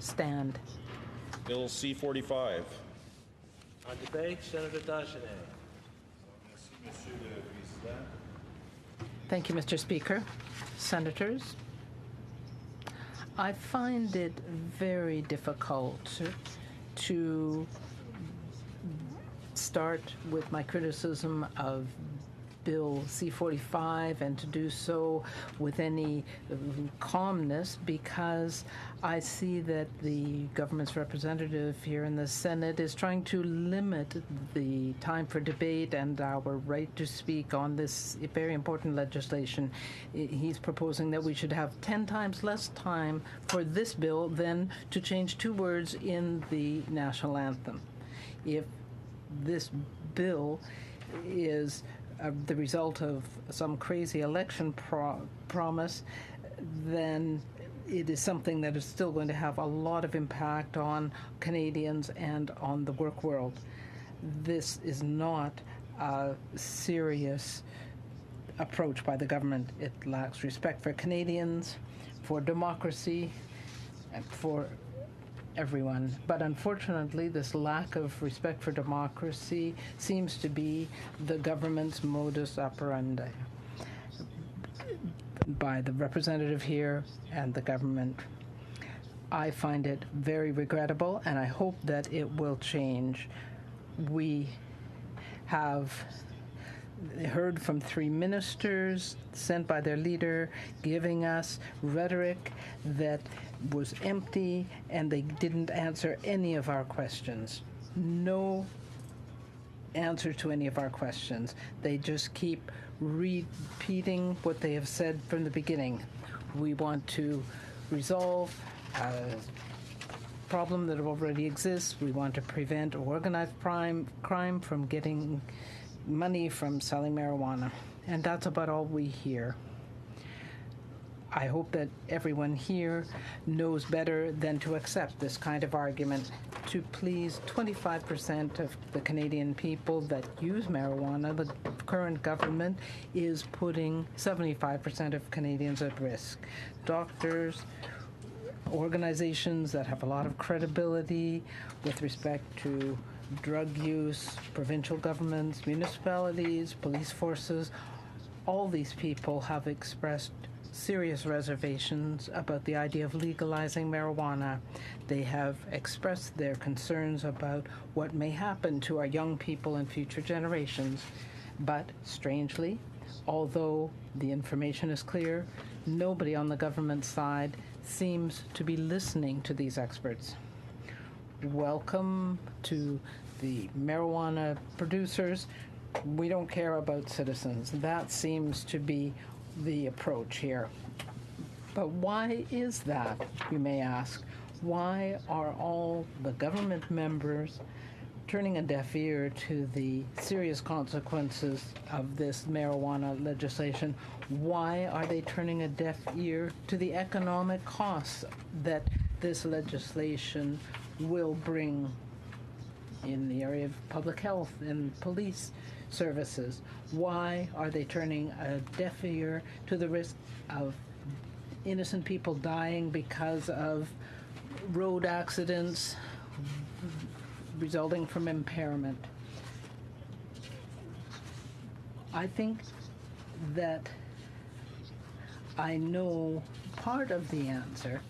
stand. Bill C-45. On debate, Senator Dagenet. Thank you, Mr. Speaker. Senators, I find it very difficult to start with my criticism of Bill C-45 and to do so with any calmness, because I see that the government's representative here in the Senate is trying to limit the time for debate and our right to speak on this very important legislation. He's proposing that we should have 10 times less time for this bill than to change 2 words in the national anthem. If this bill is the result of some crazy election promise, then it is something that is still going to have a lot of impact on Canadians and on the work world. This is not a serious approach by the government. It lacks respect for Canadians, for democracy, and for everyone. But unfortunately, this lack of respect for democracy seems to be the government's modus operandi by the representative here and the government. I find it very regrettable, and I hope that it will change. We have heard from 3 ministers sent by their leader giving us rhetoric that was empty, and they didn't answer any of our questions. No answer to any of our questions. They just keep repeating what they have said from the beginning. We want to resolve a problem that already exists. We want to prevent organized crime from getting money from selling marijuana. And that's about all we hear. I hope that everyone here knows better than to accept this kind of argument to please 25% of the Canadian people that use marijuana. The current government is putting 75% of Canadians at risk. Doctors, organizations that have a lot of credibility with respect to drug use, provincial governments, municipalities, police forces, all these people have expressed serious reservations about the idea of legalizing marijuana. They have expressed their concerns about what may happen to our young people and future generations. But strangely, although the information is clear, nobody on the government side seems to be listening to these experts. Welcome to the marijuana producers. We don't care about citizens. That seems to be the approach here. But why is that, you may ask? Why are all the government members turning a deaf ear to the serious consequences of this marijuana legislation? Why are they turning a deaf ear to the economic costs that this legislation will bring in the area of public health and police services? Why are they turning a deaf ear to the risk of innocent people dying because of road accidents resulting from impairment? I think that I know part of the answer,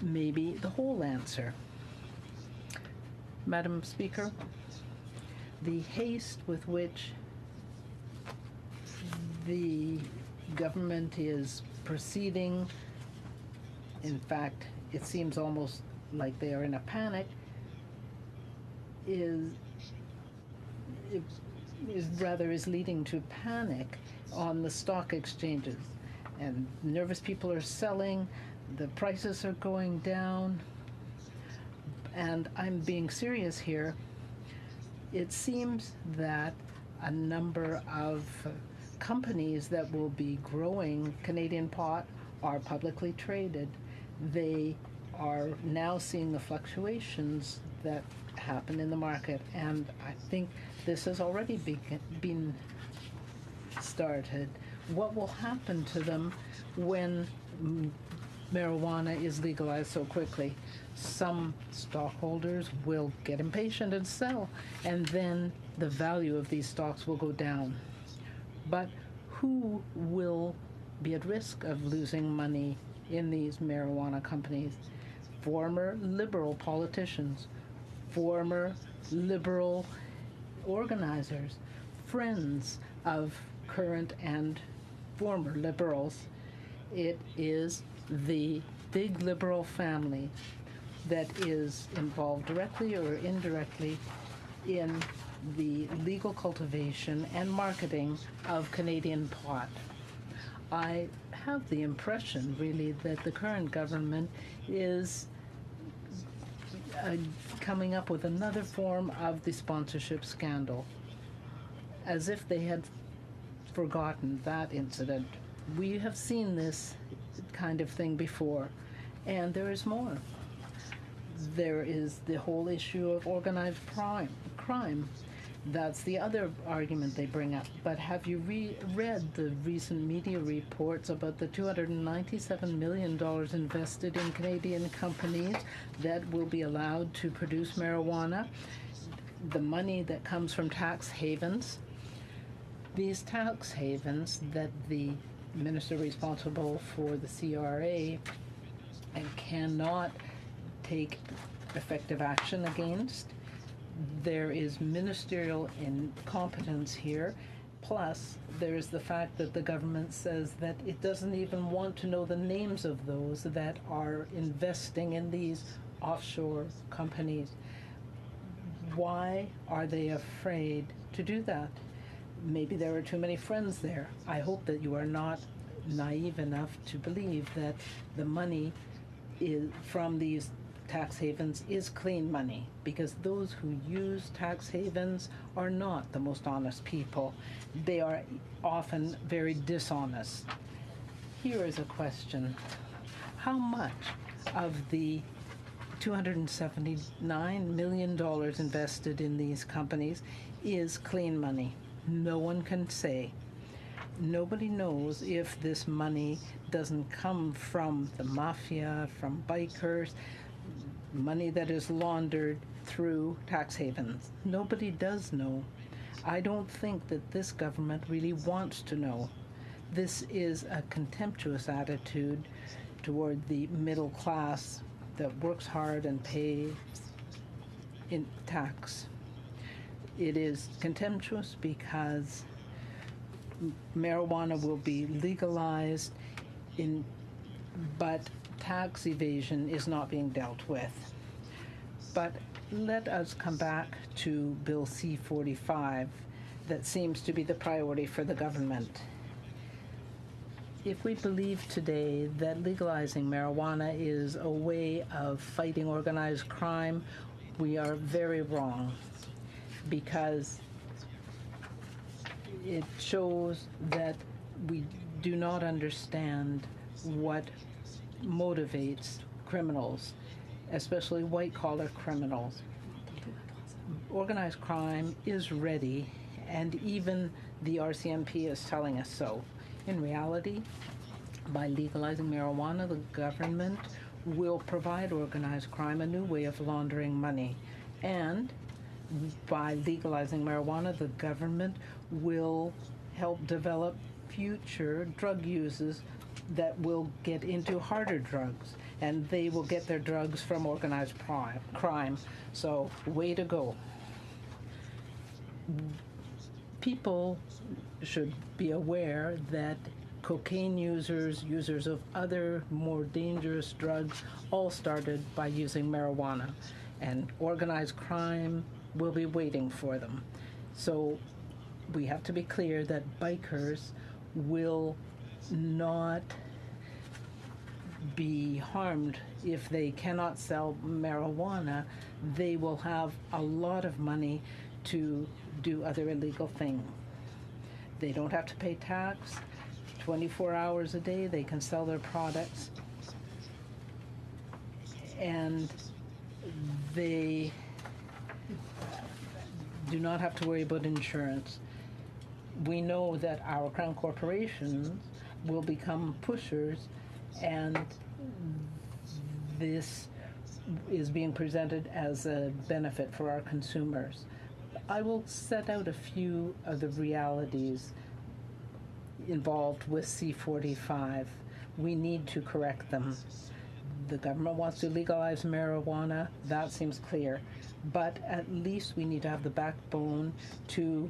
maybe the whole answer. Madam Speaker, the haste with which the government is proceeding, in fact, it seems almost like they are in a panic, is leading to panic on the stock exchanges. And nervous people are selling, the prices are going down, and I'm being serious here. It seems that a number of companies that will be growing Canadian pot are publicly traded. They are now seeing the fluctuations that happen in the market, and I think this has already been started. What will happen to them when marijuana is legalized so quickly. Some stockholders will get impatient and sell, and then the value of these stocks will go down. But who will be at risk of losing money in these marijuana companies? Former Liberal politicians, former Liberal organizers, friends of current and former Liberals. It is the big Liberal family that is involved directly or indirectly in the legal cultivation and marketing of Canadian pot. I have the impression, really, that the current government is coming up with another form of the sponsorship scandal, as if they had forgotten that incident. We have seen this kind of thing before, and there is more. There is the whole issue of organized crime. That's the other argument they bring up. But have you read the recent media reports about the $297 million invested in Canadian companies that will be allowed to produce marijuana? The money that comes from tax havens. These tax havens that the minister responsible for the CRA and cannot take effective action against. There is ministerial incompetence here. Plus, there is the fact that the government says that it doesn't even want to know the names of those that are investing in these offshore companies. Why are they afraid to do that? Maybe there are too many friends there. I hope that you are not naive enough to believe that the money from these tax havens is clean money, because those who use tax havens are not the most honest people. They are often very dishonest. Here is a question. How much of the $279 million invested in these companies is clean money? No one can say. Nobody knows if this money doesn't come from the mafia, from bikers, money that is laundered through tax havens. Nobody does know. I don't think that this government really wants to know. This is a contemptuous attitude toward the middle class that works hard and pays in tax. It is contemptuous because marijuana will be legalized, but tax evasion is not being dealt with. But let us come back to Bill C-45 that seems to be the priority for the government. If we believe today that legalizing marijuana is a way of fighting organized crime, we are very wrong, because it shows that we do not understand what motivates criminals, especially white-collar criminals. Organized crime is ready, and even the RCMP is telling us so. In reality, by legalizing marijuana, the government will provide organized crime a new way of laundering money. And by legalizing marijuana, the government will help develop future drug users that will get into harder drugs, and they will get their drugs from organized crime. So, way to go. People should be aware that cocaine users of other more dangerous drugs, all started by using marijuana, and organized crime will be waiting for them. So we have to be clear that bikers will not be harmed if they cannot sell marijuana. They will have a lot of money to do other illegal things. They don't have to pay tax. 24 hours a day, they can sell their products. And they do not have to worry about insurance. We know that our crown corporations will become pushers, and this is being presented as a benefit for our consumers. I will set out a few of the realities involved with C-45. We need to correct them. The government wants to legalize marijuana. That seems clear. But at least we need to have the backbone to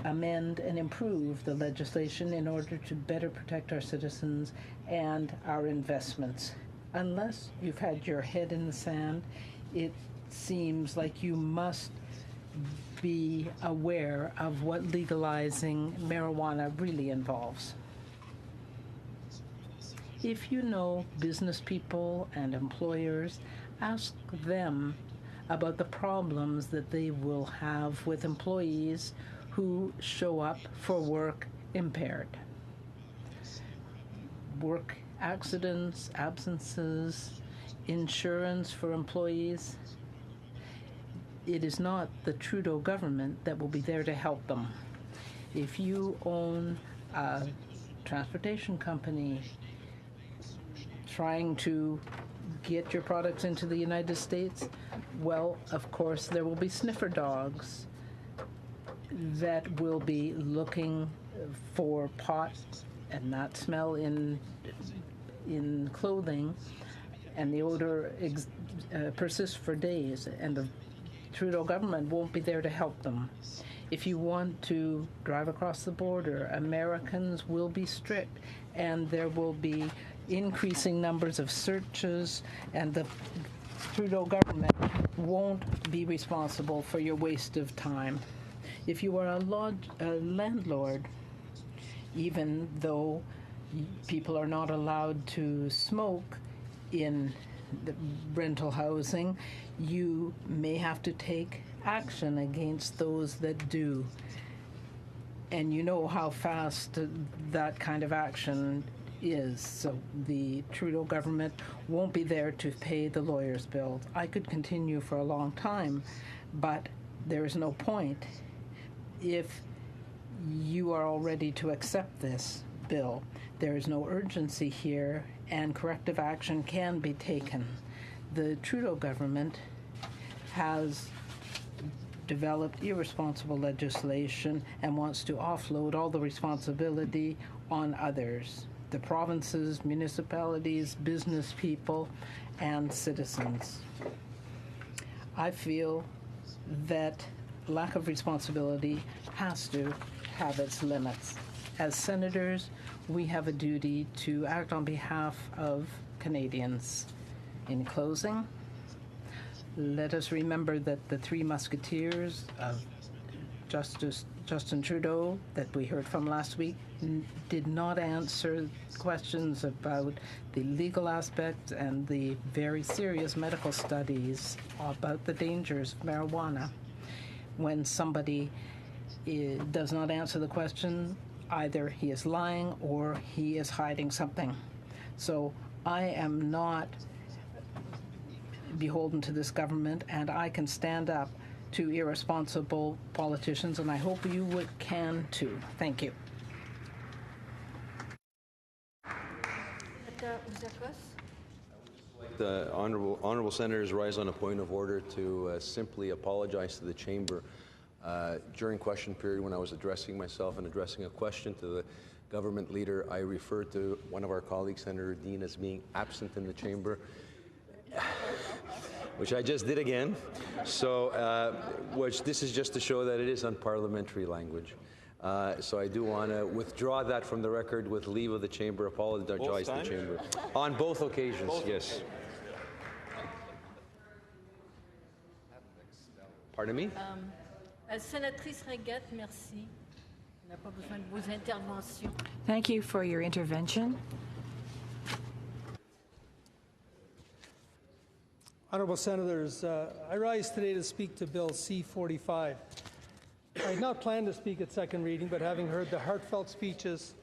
amend and improve the legislation in order to better protect our citizens and our investments. Unless you've had your head in the sand, it seems like you must be aware of what legalizing marijuana really involves. If you know business people and employers, ask them about the problems that they will have with employees who show up for work impaired. Work accidents, absences, insurance for employees. It is not the Trudeau government that will be there to help them. If you own a transportation company trying to get your products into the United States, well, of course, there will be sniffer dogs that will be looking for pot and not smell in clothing, and the odor persists for days, and the Trudeau government won't be there to help them. If you want to drive across the border, Americans will be strict, and there will be increasing numbers of searches, and the Trudeau government won't be responsible for your waste of time. If you are a landlord, even though people are not allowed to smoke in the rental housing, you may have to take action against those that do. And you know how fast that kind of action is. So the Trudeau government won't be there to pay the lawyer's bill. I could continue for a long time, but there is no point. If you are all ready to accept this bill, there is no urgency here, and corrective action can be taken. The Trudeau government has developed irresponsible legislation and wants to offload all the responsibility on others, the provinces, municipalities, business people, and citizens. I feel that lack of responsibility has to have its limits. As senators, we have a duty to act on behalf of Canadians. In closing, let us remember that the three musketeers of Justin Trudeau that we heard from last week did not answer questions about the legal aspects and the very serious medical studies about the dangers of marijuana. When somebody does not answer the question, either he is lying or he is hiding something. So I am not beholden to this government, and I can stand up to irresponsible politicians, and I hope you can too. Thank you. The honourable senators rise on a point of order to simply apologize to the chamber. During question period, when I was addressing myself and addressing a question to the government leader, I referred to one of our colleagues, Senator Dean, as being absent in the chamber, which I just did again. So, this is just to show that it is unparliamentary language. So I do want to withdraw that from the record with leave of the chamber, apologize to the chamber. On both occasions, yes. Pardon me? Sénatrice Reguette, merci. On n'a pas besoin de vos interventions. Thank you for your intervention. Honourable Senators, I rise today to speak to Bill C-45. I had not planned to speak at second reading, but having heard the heartfelt speeches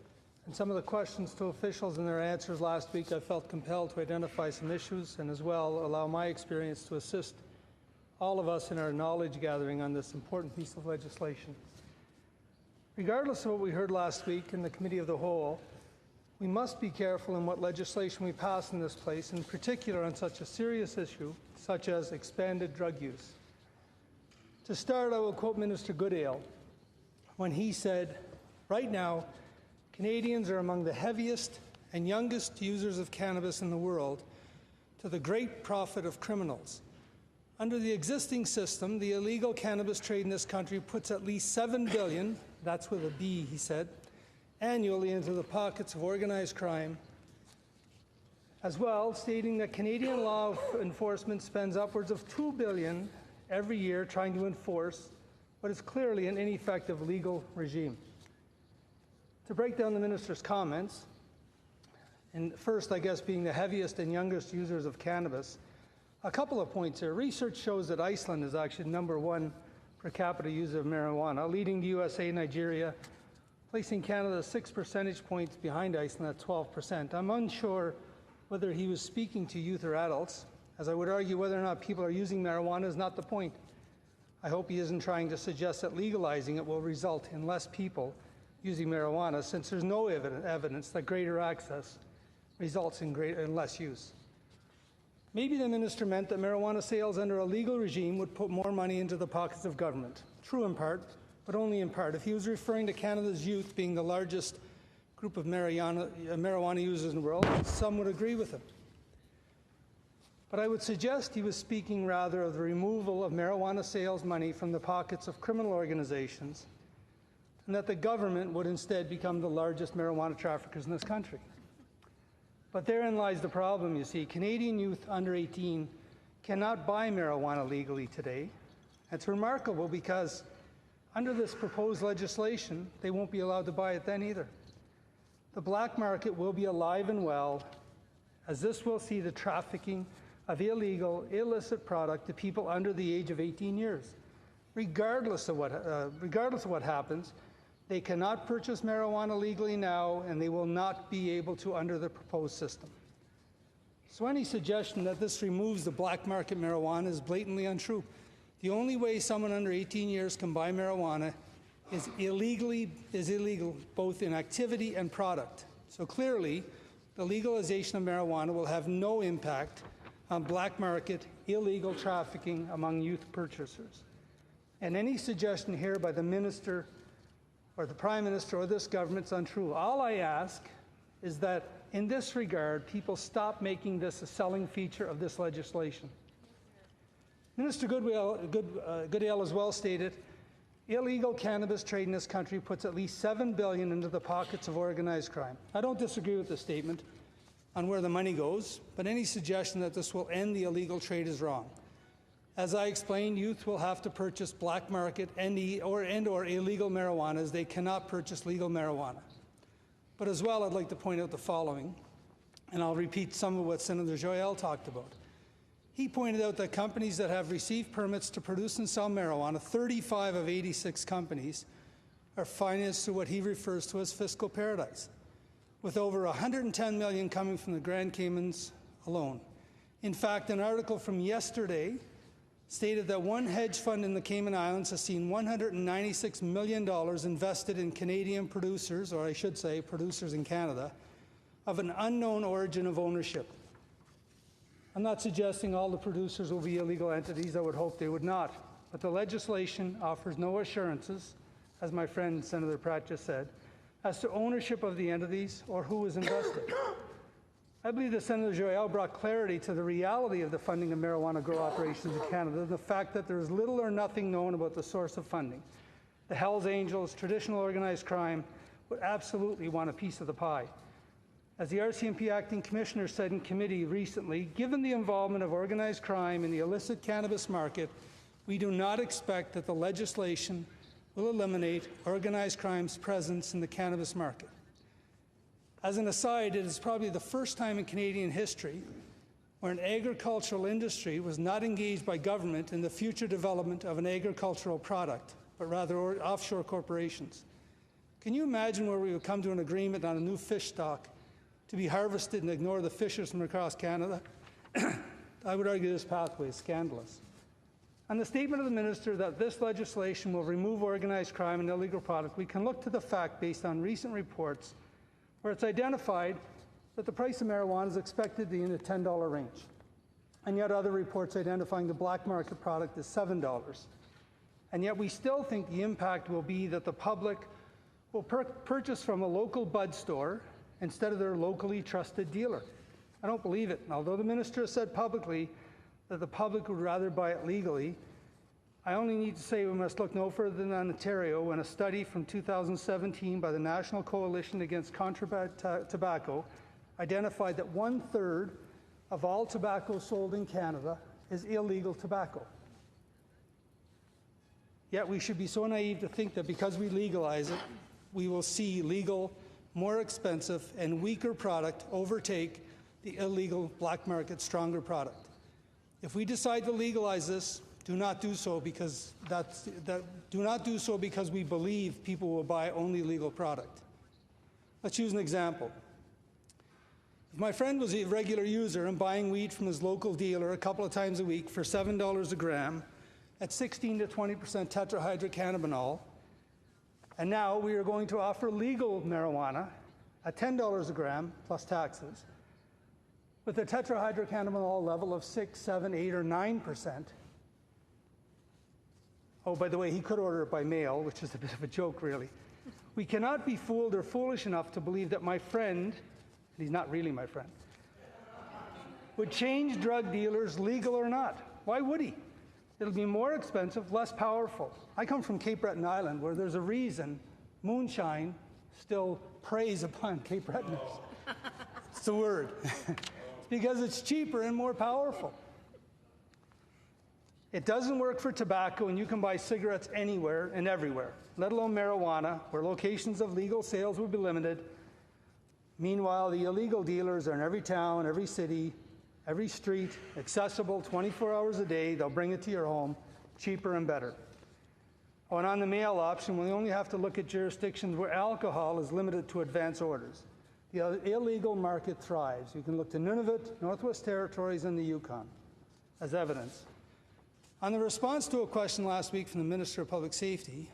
and some of the questions to officials and their answers last week, I felt compelled to identify some issues and as well allow my experience to assist all of us in our knowledge gathering on this important piece of legislation. Regardless of what we heard last week in the Committee of the Whole, We must be careful in what legislation we pass in this place, in particular on such a serious issue, such as expanded drug use. To start, I will quote Minister Goodale when he said, "Right now, Canadians are among the heaviest and youngest users of cannabis in the world, to the great profit of criminals. Under the existing system, the illegal cannabis trade in this country puts at least $7 billion, that's with a B, he said, annually into the pockets of organized crime." As well, stating that Canadian law enforcement spends upwards of $2 billion every year trying to enforce what is clearly an ineffective legal regime. To break down the minister's comments, and first, I guess, being the heaviest and youngest users of cannabis, a couple of points here. Research shows that Iceland is actually #1 per capita user of marijuana, leading the USA, Nigeria, placing Canada 6 percentage points behind Iceland at 12%. I'm unsure whether he was speaking to youth or adults, as I would argue whether or not people are using marijuana is not the point. I hope he isn't trying to suggest that legalizing it will result in less people using marijuana, since there's no evidence that greater access results in less use. Maybe the minister meant that marijuana sales under a legal regime would put more money into the pockets of government. True in part, but only in part. If he was referring to Canada's youth being the largest group of marijuana users in the world, some would agree with him. But I would suggest he was speaking rather of the removal of marijuana sales money from the pockets of criminal organizations, and that the government would instead become the largest marijuana traffickers in this country. But therein lies the problem, you see. Canadian youth under 18 cannot buy marijuana legally today. It's remarkable because under this proposed legislation, they won't be allowed to buy it then either. The black market will be alive and well, as this will see the trafficking of illegal, illicit product to people under the age of 18 years. Regardless of what happens, they cannot purchase marijuana legally now, and they will not be able to under the proposed system. So any suggestion that this removes the black market marijuana is blatantly untrue. The only way someone under 18 years can buy marijuana is illegal both in activity and product. So clearly, the legalization of marijuana will have no impact on black market illegal trafficking among youth purchasers. And any suggestion here by the minister or the Prime Minister or this government is untrue. All I ask is that in this regard, people stop making this a selling feature of this legislation. Minister Goodale as well stated, illegal cannabis trade in this country puts at least $7 billion into the pockets of organized crime. I don't disagree with the statement on where the money goes, but any suggestion that this will end the illegal trade is wrong. As I explained, youth will have to purchase black market and/or illegal marijuana, as they cannot purchase legal marijuana. But as well, I'd like to point out the following, and I'll repeat some of what Senator Joyal talked about. He pointed out that companies that have received permits to produce and sell marijuana, 35 of 86 companies, are financed through what he refers to as fiscal paradise, with over $110 million coming from the Grand Caymans alone. In fact, an article from yesterday stated that one hedge fund in the Cayman Islands has seen $196 million invested in Canadian producers, or I should say producers in Canada, of an unknown origin of ownership. I'm not suggesting all the producers will be illegal entities. I would hope they would not. But the legislation offers no assurances, as my friend Senator Pratt just said, as to ownership of the entities or who is invested. I believe that Senator Joyal brought clarity to the reality of the funding of marijuana grow operations in Canada, the fact that there is little or nothing known about the source of funding. The Hells Angels, traditional organized crime, would absolutely want a piece of the pie. As the RCMP acting commissioner said in committee recently, given the involvement of organized crime in the illicit cannabis market, we do not expect that the legislation will eliminate organized crime's presence in the cannabis market. As an aside, it is probably the first time in Canadian history where an agricultural industry was not engaged by government in the future development of an agricultural product, but rather offshore corporations. Can you imagine where we would come to an agreement on a new fish stock to be harvested and ignore the fishers from across Canada? I would argue this pathway is scandalous. On the statement of the minister that this legislation will remove organized crime and illegal product, we can look to the fact, based on recent reports, where it's identified that the price of marijuana is expected to be in the $10 range. And yet other reports identifying the black market product as $7. And yet we still think the impact will be that the public will purchase from a local bud store instead of their locally trusted dealer. I don't believe it. And although the minister has said publicly that the public would rather buy it legally, I only need to say we must look no further than Ontario when a study from 2017 by the National Coalition Against Contraband Tobacco identified that 1/3 of all tobacco sold in Canada is illegal tobacco. Yet we should be so naive to think that because we legalize it, we will see legal, more expensive, and weaker product overtake the illegal black market stronger product. If we decide to legalize this, do not do so because we believe people will buy only legal product. Let's use an example. If my friend was a regular user and buying weed from his local dealer a couple of times a week for $7 a gram at 16 to 20% tetrahydrocannabinol, and now we are going to offer legal marijuana at $10 a gram plus taxes with a tetrahydrocannabinol level of 6, 7, 8, or 9%. Oh, by the way, he could order it by mail, which is a bit of a joke, really. We cannot be fooled or foolish enough to believe that my friend, and he's not really my friend, would change drug dealers, legal or not. Why would he? It'll be more expensive, less powerful. I come from Cape Breton Island, where there's a reason moonshine still preys upon Cape Bretoners. It's the word. It's because it's cheaper and more powerful. It doesn't work for tobacco, and you can buy cigarettes anywhere and everywhere, let alone marijuana, where locations of legal sales will be limited. Meanwhile, the illegal dealers are in every town, every city, every street, accessible 24 hours a day. They'll bring it to your home, cheaper and better. Oh, and on the mail option, we only have to look at jurisdictions where alcohol is limited to advance orders. The illegal market thrives. You can look to Nunavut, Northwest Territories, and the Yukon as evidence. On the response to a question last week from the Minister of Public Safety,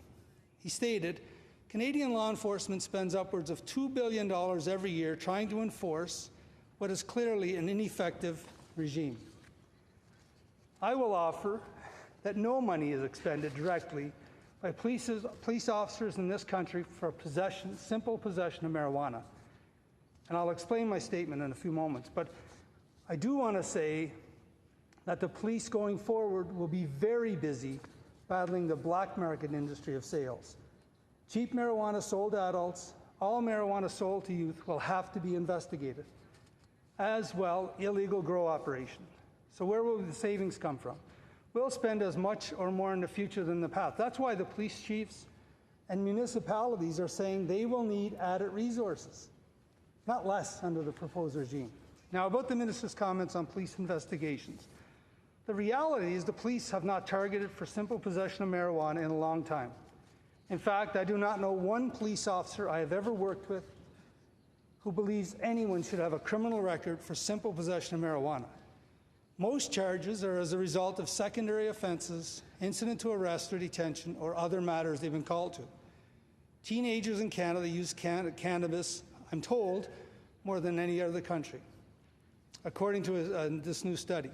he stated, Canadian law enforcement spends upwards of $2 billion every year trying to enforce what is clearly an ineffective regime. I will offer that no money is expended directly by police officers in this country for simple possession of marijuana. And I'll explain my statement in a few moments. But I do want to say that the police going forward will be very busy battling the black market industry of sales. Cheap marijuana sold to adults, all marijuana sold to youth will have to be investigated. As well, illegal grow operation. So where will the savings come from? We'll spend as much or more in the future than the past. That's why the police chiefs and municipalities are saying they will need added resources, not less under the proposed regime. Now, about the minister's comments on police investigations. The reality is the police have not targeted for simple possession of marijuana in a long time. In fact, I do not know one police officer I have ever worked with who believes anyone should have a criminal record for simple possession of marijuana. Most charges are as a result of secondary offenses, incident to arrest or detention, or other matters they've been called to. Teenagers in Canada use cannabis, I'm told, more than any other country, according to this new study.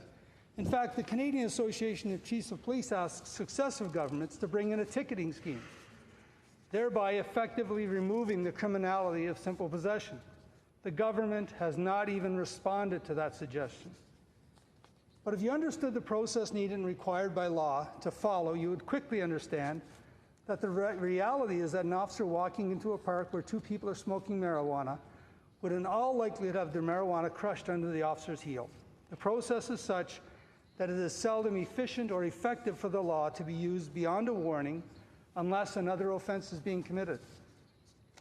In fact, the Canadian Association of Chiefs of Police asks successive governments to bring in a ticketing scheme, thereby effectively removing the criminality of simple possession. The government has not even responded to that suggestion. But if you understood the process needed and required by law to follow, you would quickly understand that the reality is that an officer walking into a park where two people are smoking marijuana would in all likelihood have their marijuana crushed under the officer's heel. The process is such that it is seldom efficient or effective for the law to be used beyond a warning unless another offense is being committed.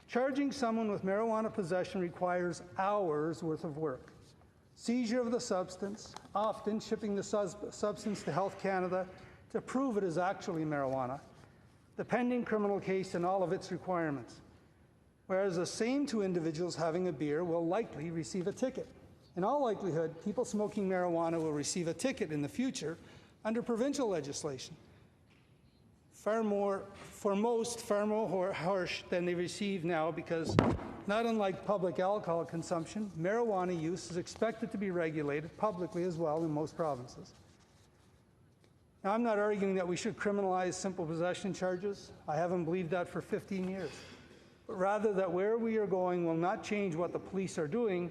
Charging someone with marijuana possession requires hours worth of work. Seizure of the substance, often shipping the substance to Health Canada to prove it is actually marijuana, the pending criminal case and all of its requirements. Whereas the same two individuals having a beer will likely receive a ticket. In all likelihood, people smoking marijuana will receive a ticket in the future under provincial legislation. far more harsh than they receive now because, not unlike public alcohol consumption, marijuana use is expected to be regulated publicly as well in most provinces. Now, I'm not arguing that we should criminalize simple possession charges. I haven't believed that for 15 years. But rather that where we are going will not change what the police are doing,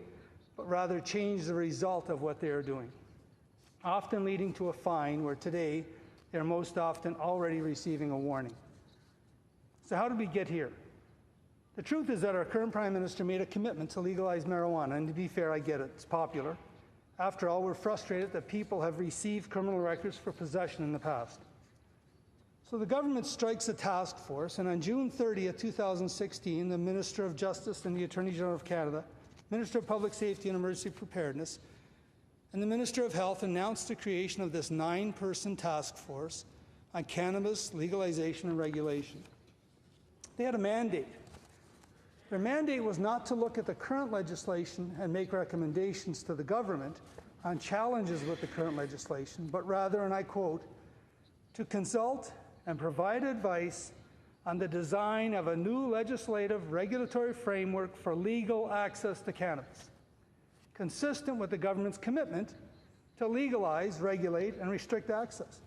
but rather change the result of what they are doing, often leading to a fine where today they're most often already receiving a warning. So how did we get here? The truth is that our current Prime Minister made a commitment to legalize marijuana, and to be fair, I get it, it's popular. After all, we're frustrated that people have received criminal records for possession in the past. So the government strikes a task force, and on June 30th, 2016, the Minister of Justice and the Attorney General of Canada, Minister of Public Safety and Emergency Preparedness, and the Minister of Health announced the creation of this 9-person task force on cannabis legalization and regulation. They had a mandate. Their mandate was not to look at the current legislation and make recommendations to the government on challenges with the current legislation, but rather, and I quote, to consult and provide advice on the design of a new legislative regulatory framework for legal access to cannabis, consistent with the government's commitment to legalize, regulate, and restrict access.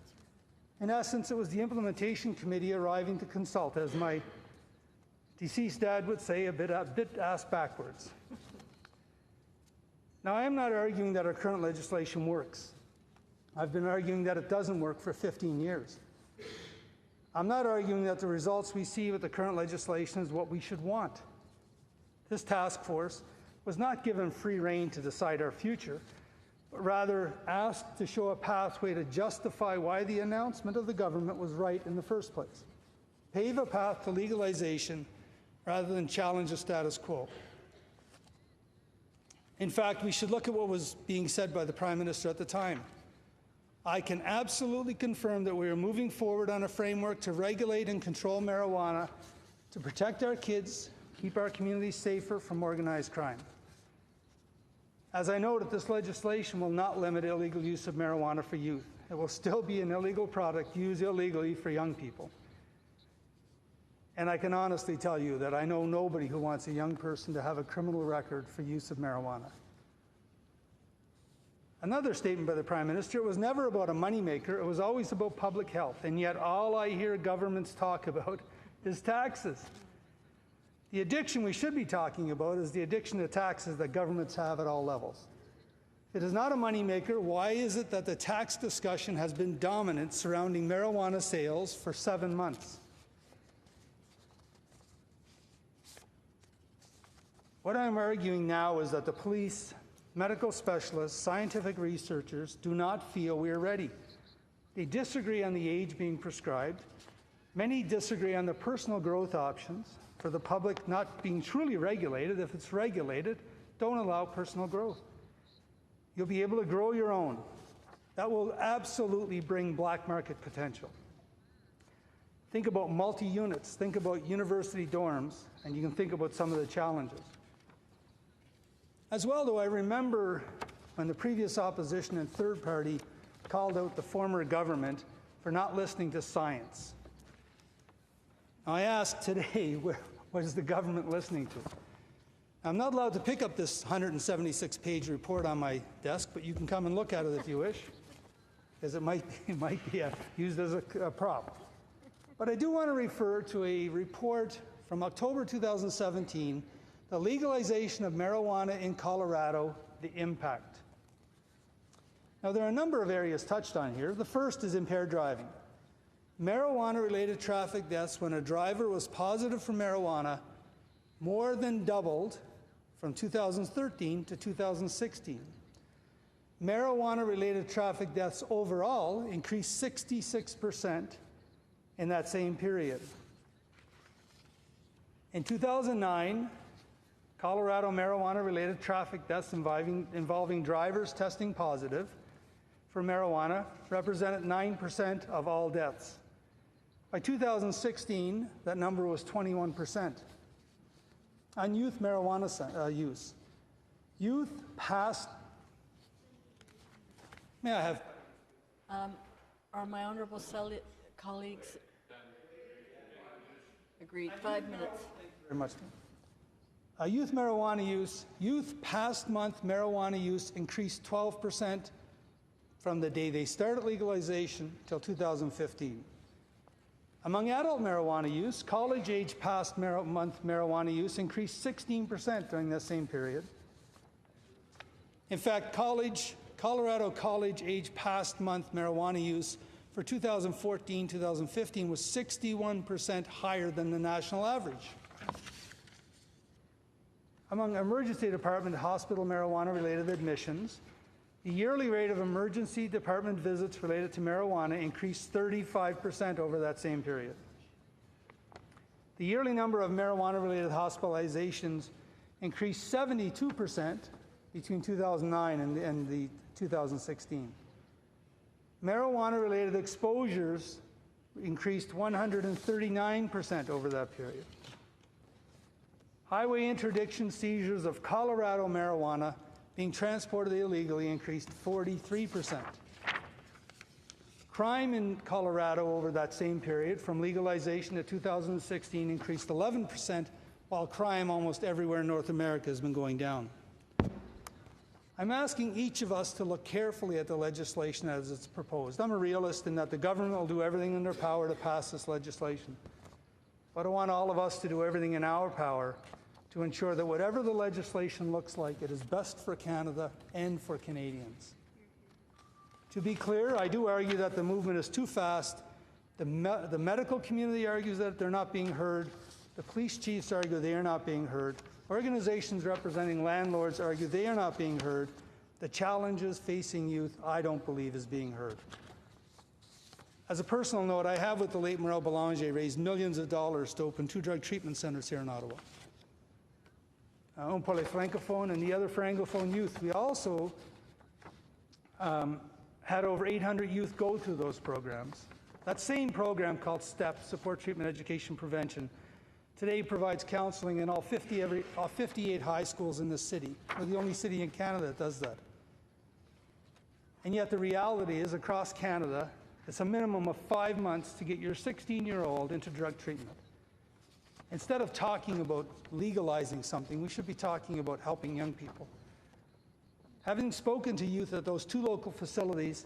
In essence, it was the implementation committee arriving to consult, as my deceased dad would say, a bit ass backwards. Now, I am not arguing that our current legislation works. I've been arguing that it doesn't work for 15 years. I'm not arguing that the results we see with the current legislation is what we should want. This task force was not given free rein to decide our future, but rather asked to show a pathway to justify why the announcement of the government was right in the first place. Pave a path to legalization rather than challenge the status quo. In fact, we should look at what was being said by the Prime Minister at the time. I can absolutely confirm that we are moving forward on a framework to regulate and control marijuana to protect our kids, keep our communities safer from organized crime. As I noted, this legislation will not limit illegal use of marijuana for youth. It will still be an illegal product used illegally for young people. And I can honestly tell you that I know nobody who wants a young person to have a criminal record for use of marijuana. Another statement by the Prime Minister, it was never about a moneymaker, it was always about public health, and yet all I hear governments talk about is taxes. The addiction we should be talking about is the addiction to taxes that governments have at all levels. If it is not a moneymaker, why is it that the tax discussion has been dominant surrounding marijuana sales for 7 months? What I'm arguing now is that the police, medical specialists, scientific researchers do not feel we are ready. They disagree on the age being prescribed. Many disagree on the personal growth options for the public not being truly regulated. If it's regulated, don't allow personal growth. You'll be able to grow your own. That will absolutely bring black market potential. Think about multi-units, think about university dorms, and you can think about some of the challenges. As well, though, I remember when the previous opposition and third party called out the former government for not listening to science. Now, I ask today, what is the government listening to? I'm not allowed to pick up this 176-page report on my desk, but you can come and look at it if you wish, because it might be used as a prop. But I do want to refer to a report from October 2017, the legalization of marijuana in Colorado, the impact. Now, there are a number of areas touched on here. The first is impaired driving. Marijuana-related traffic deaths when a driver was positive for marijuana more than doubled from 2013 to 2016. Marijuana-related traffic deaths overall increased 66% in that same period. In 2009, Colorado marijuana-related traffic deaths involving drivers testing positive for marijuana represented 9% of all deaths. By 2016, that number was 21%. On youth marijuana use, youth past... May I have... Are my honourable colleagues Agreed. 5 minutes. Very much. Youth past month marijuana use increased 12% from the day they started legalization till 2015. Among adult marijuana use, college-age past month marijuana use increased 16% during that same period. In fact, Colorado college-age past month marijuana use for 2014-2015 was 61% higher than the national average. Among emergency department hospital marijuana-related admissions, the yearly rate of emergency department visits related to marijuana increased 35% over that same period. The yearly number of marijuana-related hospitalizations increased 72% between 2009 and the 2016. Marijuana-related exposures increased 139% over that period. Highway interdiction seizures of Colorado marijuana being transported illegally increased 43%. Crime in Colorado over that same period, from legalization to 2016, increased 11%, while crime almost everywhere in North America has been going down. I'm asking each of us to look carefully at the legislation as it's proposed. I'm a realist in that the government will do everything in their power to pass this legislation. But I want all of us to do everything in our power to ensure that whatever the legislation looks like, it is best for Canada and for Canadians. To be clear, I do argue that the movement is too fast. The medical community argues that they're not being heard. The police chiefs argue they are not being heard. Organizations representing landlords argue they are not being heard. The challenges facing youth, I don't believe, is being heard. As a personal note, I have, with the late Morel Belanger, raised millions of dollars to open 2 drug treatment centers here in Ottawa. Un pour les francophones and the other francophone youth. We also had over 800 youth go through those programs. That same program, called STEP, Support Treatment Education Prevention, today provides counseling in all 58 high schools in this city. We're the only city in Canada that does that. And yet the reality is, across Canada, it's a minimum of 5 months to get your 16-year-old into drug treatment. Instead of talking about legalizing something, we should be talking about helping young people. Having spoken to youth at those 2 local facilities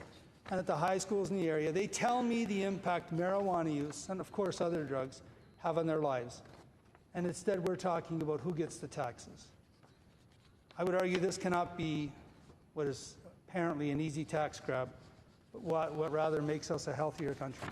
and at the high schools in the area, they tell me the impact marijuana use, and of course other drugs, have on their lives. And instead we're talking about who gets the taxes. I would argue this cannot be what is apparently an easy tax grab, but what rather makes us a healthier country.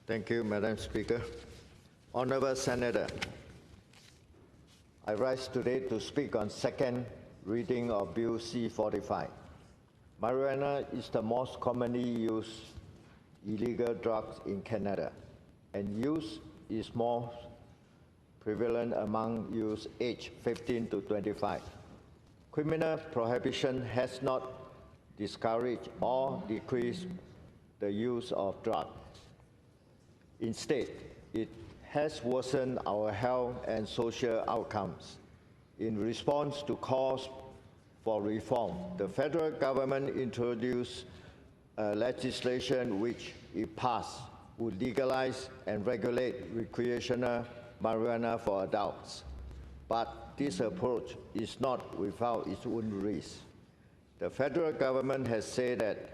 Thank you, Madam Speaker. Honourable Senator, I rise today to speak on second reading of Bill C-45. Marijuana is the most commonly used illegal drug in Canada, and use is more prevalent among youth aged 15 to 25. Criminal prohibition has not discouraged or decreased the use of drugs. Instead, it has worsened our health and social outcomes. In response to calls for reform, the federal government introduced legislation which, if passed, would legalize and regulate recreational marijuana for adults. But this approach is not without its own risks. The federal government has said that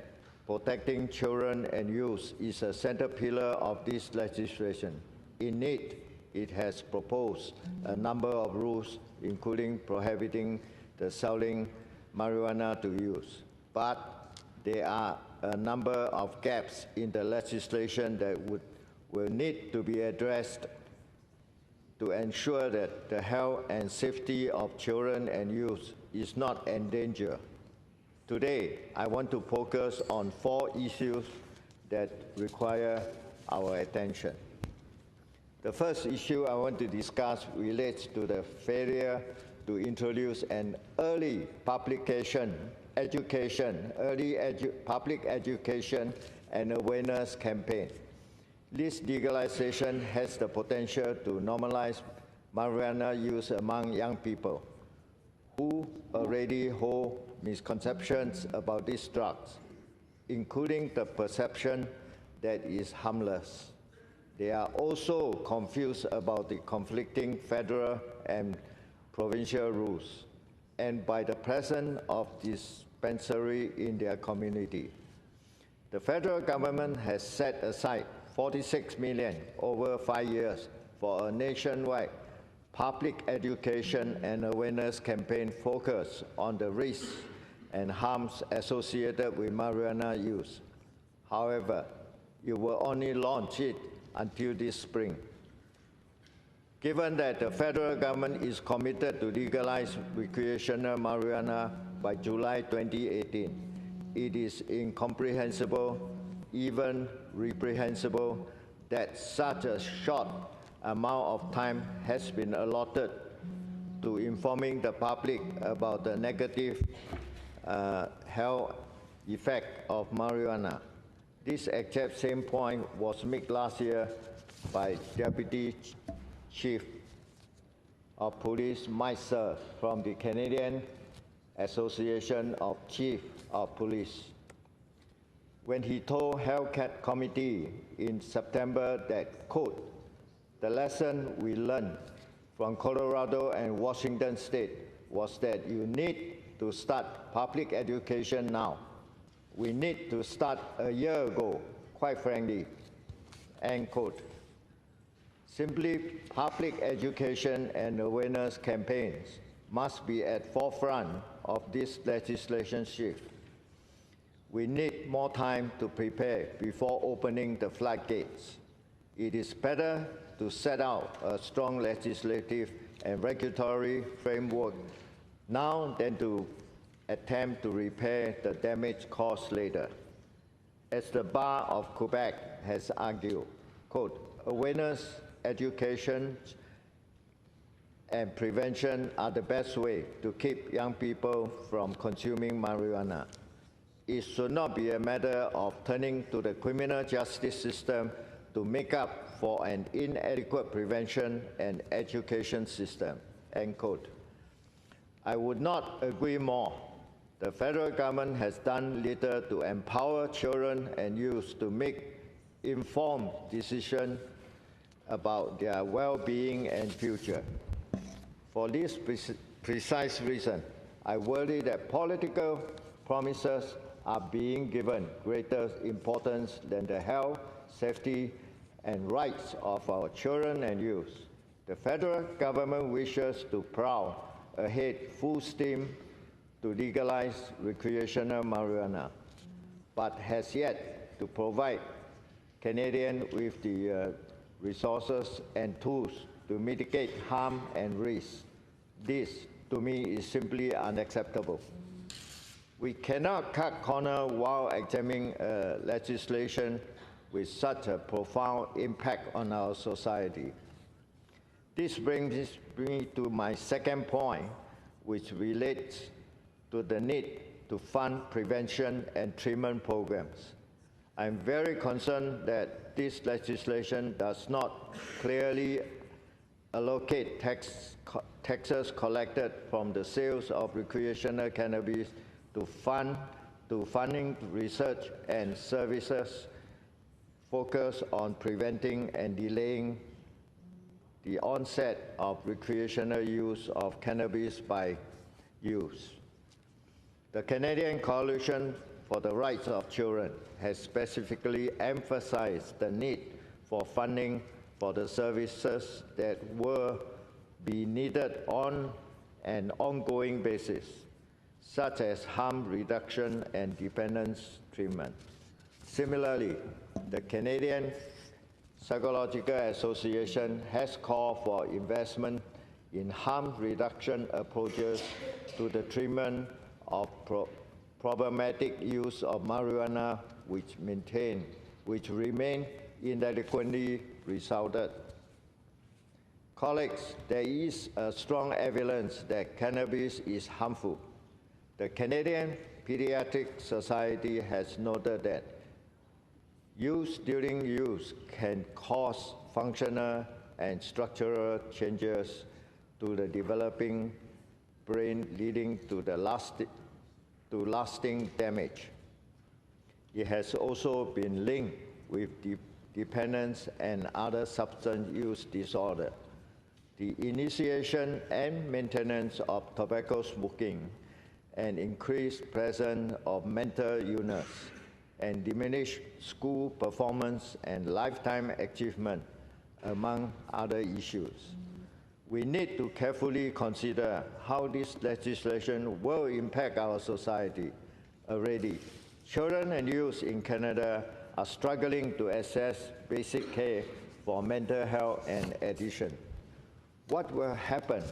protecting children and youth is a central pillar of this legislation. In it, it has proposed a number of rules, including prohibiting the selling marijuana to youth. But there are a number of gaps in the legislation that will need to be addressed to ensure that the health and safety of children and youth is not endangered. Today, I want to focus on 4 issues that require our attention. The first issue I want to discuss relates to the failure to introduce an early public education and awareness campaign. This legalization has the potential to normalize marijuana use among young people who already hold misconceptions about these drugs, including the perception that it's harmless. They are also confused about the conflicting federal and provincial rules and by the presence of dispensary in their community. The federal government has set aside $46 million over 5 years for a nationwide public education and awareness campaign focused on the risks and harms associated with marijuana use. However, it will only launch it until this spring. Given that the federal government is committed to legalize recreational marijuana by July 2018, it is incomprehensible, even reprehensible, that such a short amount of time has been allotted to informing the public about the negative health effect of marijuana. This exact same point was made last year by Deputy Chief of Police Mike Sir from the Canadian Association of Chiefs of Police, when he told Health Committee in September that, quote, "The lesson we learned from Colorado and Washington State was that you need to start public education now. We need to start a year ago, quite frankly," end quote. Simply, public education and awareness campaigns must be at forefront of this legislation shift. We need more time to prepare before opening the floodgates. It is better to set out a strong legislative and regulatory framework now than to attempt to repair the damage caused later. As the Bar of Quebec has argued, quote, "Awareness, education, and prevention are the best way to keep young people from consuming marijuana. It should not be a matter of turning to the criminal justice system to make up for an inadequate prevention and education system," end quote. I would not agree more. The federal government has done little to empower children and youth to make informed decisions about their well-being and future. For this precise reason, I worry that political promises are being given greater importance than the health, safety, and rights of our children and youth. The federal government wishes to plow ahead full steam to legalize recreational marijuana, but has yet to provide Canadians with the resources and tools to mitigate harm and risk. This, to me, is simply unacceptable. We cannot cut corners while examining legislation with such a profound impact on our society. This brings me to my second point, which relates to the need to fund prevention and treatment programs. I'm very concerned that this legislation does not clearly allocate taxes collected from the sales of recreational cannabis to funding research and services focused on preventing and delaying the onset of recreational use of cannabis by youth. The Canadian Coalition for the Rights of Children has specifically emphasized the need for funding for the services that will be needed on an ongoing basis, such as harm reduction and dependence treatment. Similarly, the Canadian Psychological Association has called for investment in harm reduction approaches to the treatment of problematic use of marijuana, which remain inadequately resolved. Colleagues, there is strong evidence that cannabis is harmful. The Canadian Pediatric Society has noted that Use during use can cause functional and structural changes to the developing brain, leading to lasting damage. It has also been linked with dependence and other substance use disorder. The initiation and maintenance of tobacco smoking and increased presence of mental illness and diminished school performance and lifetime achievement, among other issues. We need to carefully consider how this legislation will impact our society. Already, children and youth in Canada are struggling to access basic care for mental health and addiction. What will happen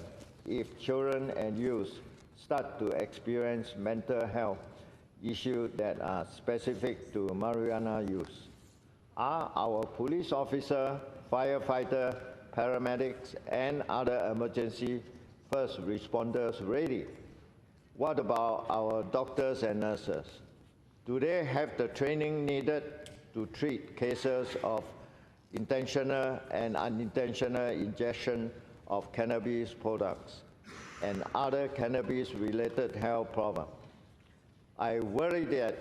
if children and youth start to experience mental health issues that are specific to marijuana use? Are our police officers, firefighters, paramedics, and other emergency first responders ready? What about our doctors and nurses? Do they have the training needed to treat cases of intentional and unintentional ingestion of cannabis products and other cannabis-related health problems? I worry that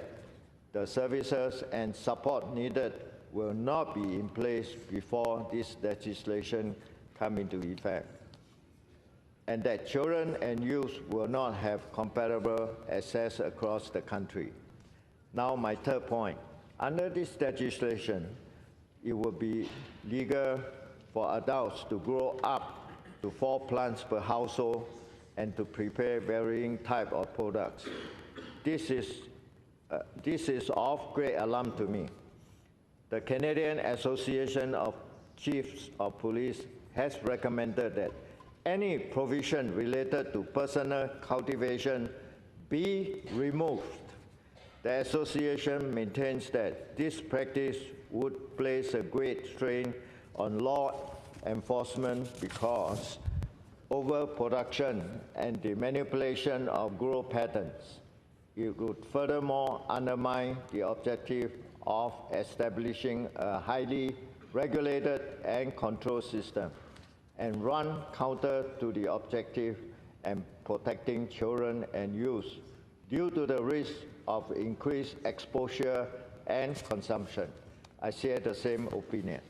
the services and support needed will not be in place before this legislation comes into effect, and that children and youth will not have comparable access across the country. Now, my third point. Under this legislation, it will be legal for adults to grow up to 4 plants per household and to prepare varying types of products. This is of great alarm to me. The Canadian Association of Chiefs of Police has recommended that any provision related to personal cultivation be removed. The association maintains that this practice would place a great strain on law enforcement because overproduction and the manipulation of growth patterns. It would furthermore undermine the objective of establishing a highly regulated and controlled system and run counter to the objective and protecting children and youth due to the risk of increased exposure and consumption. I share the same opinion.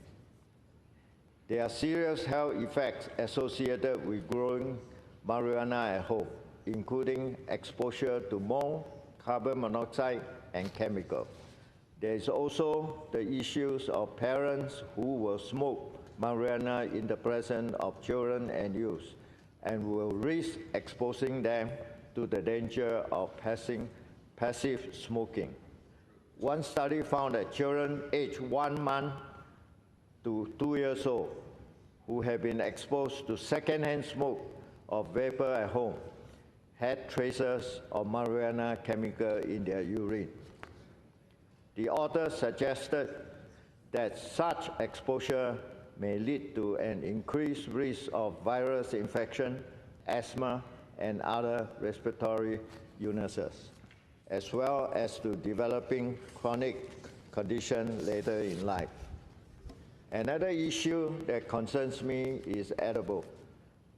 There are serious health effects associated with growing marijuana at home, including exposure to mold, carbon monoxide, and chemicals. There is also the issues of parents who will smoke marijuana in the presence of children and youth and will risk exposing them to the danger of passive smoking. One study found that children aged 1 month to 2 years old who have been exposed to secondhand smoke or vapor at home had traces of marijuana chemical in their urine. The author suggested that such exposure may lead to an increased risk of virus infection, asthma, and other respiratory illnesses, as well as to developing chronic conditions later in life. Another issue that concerns me is edible.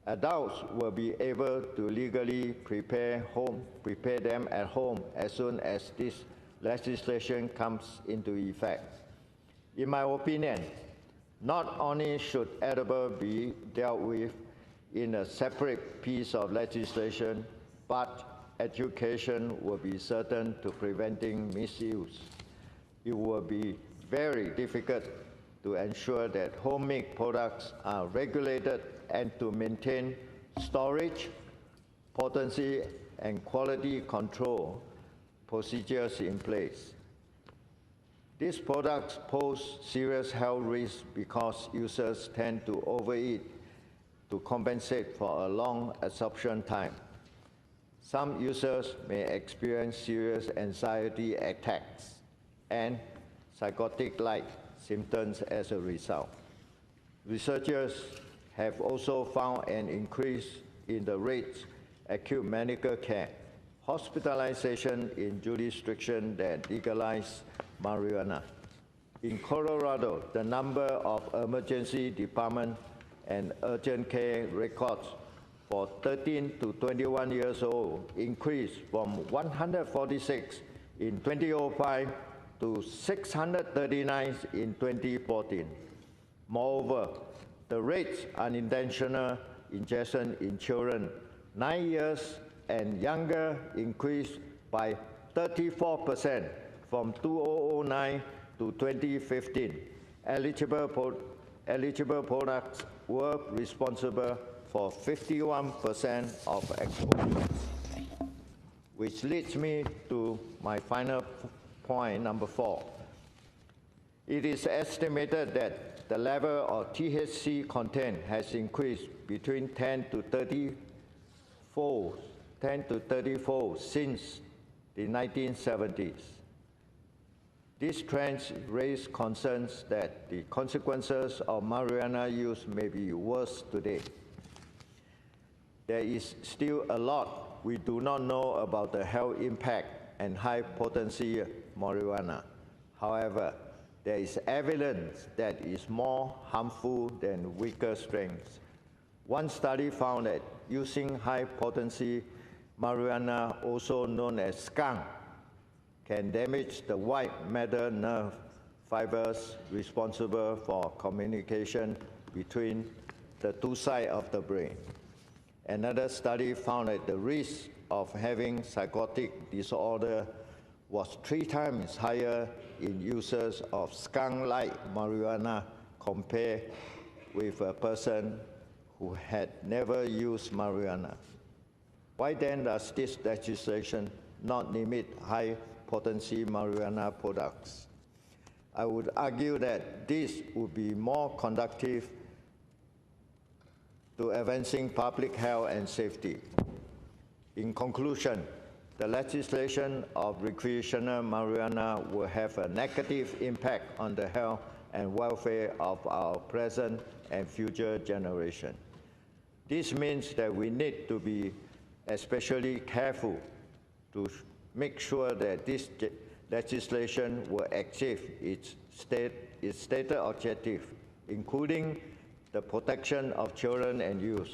Adults will be able to legally prepare them at home as soon as this legislation comes into effect. In my opinion, not only should edible be dealt with in a separate piece of legislation, but education will be certain to preventing misuse. It will be very difficult to ensure that homemade products are regulated and to maintain storage, potency, and quality control procedures in place. These products pose serious health risks because users tend to overeat to compensate for a long absorption time. Some users may experience serious anxiety attacks and psychotic-like symptoms as a result. Researchers have also found an increase in the rates acute medical care, hospitalization in jurisdictions that legalize marijuana, In Colorado, the number of emergency department and urgent care records for 13 to 21 years old increased from 146 in 2005 to 639 in 2014. Moreover, the rates of unintentional ingestion in children 9 years and younger increased by 34% from 2009 to 2015. Eligible products were responsible for 51% of exposures. Which leads me to my final point, number 4. It is estimated that the level of THC content has increased between 10 to 30 fold since the 1970s. These trends raise concerns that the consequences of marijuana use may be worse today. There is still a lot we do not know about the health impact and high-potency marijuana. However, there is evidence that it is more harmful than weaker strains. One study found that using high-potency marijuana, also known as skunk, can damage the white matter nerve fibers responsible for communication between the two sides of the brain. Another study found that the risk of having psychotic disorder was 3 times higher in users of skunk-like marijuana compared with a person who had never used marijuana. Why then does this legislation not limit high-potency marijuana products? I would argue that this would be more conducive to advancing public health and safety. In conclusion, the legislation of recreational marijuana will have a negative impact on the health and welfare of our present and future generation. This means that we need to be especially careful to make sure that this legislation will achieve its stated objective, including the protection of children and youth.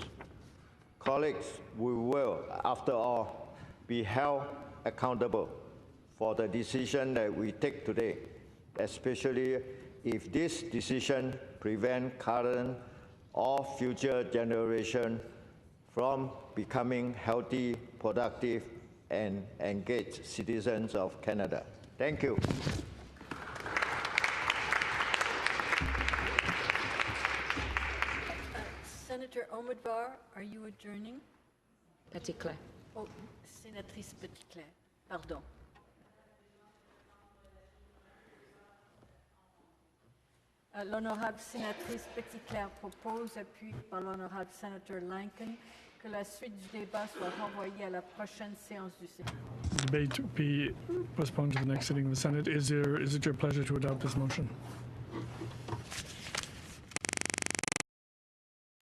Colleagues, we will, after all, be held accountable for the decision that we take today, especially if this decision prevents current or future generations from becoming healthy, productive, and engaged citizens of Canada. Thank you. Senator Omidvar, are you adjourning? Petit-Clair. Oh, Sénatrice Petitclerc, pardon. L'honorable sénatrice Petitclerc propose, appuyée par l'honorable sénateur Lincoln, que la suite du débat soit renvoyée à la prochaine séance du Sénat. Debate be postponed to the next sitting of the Senate. Is it your pleasure to adopt this motion?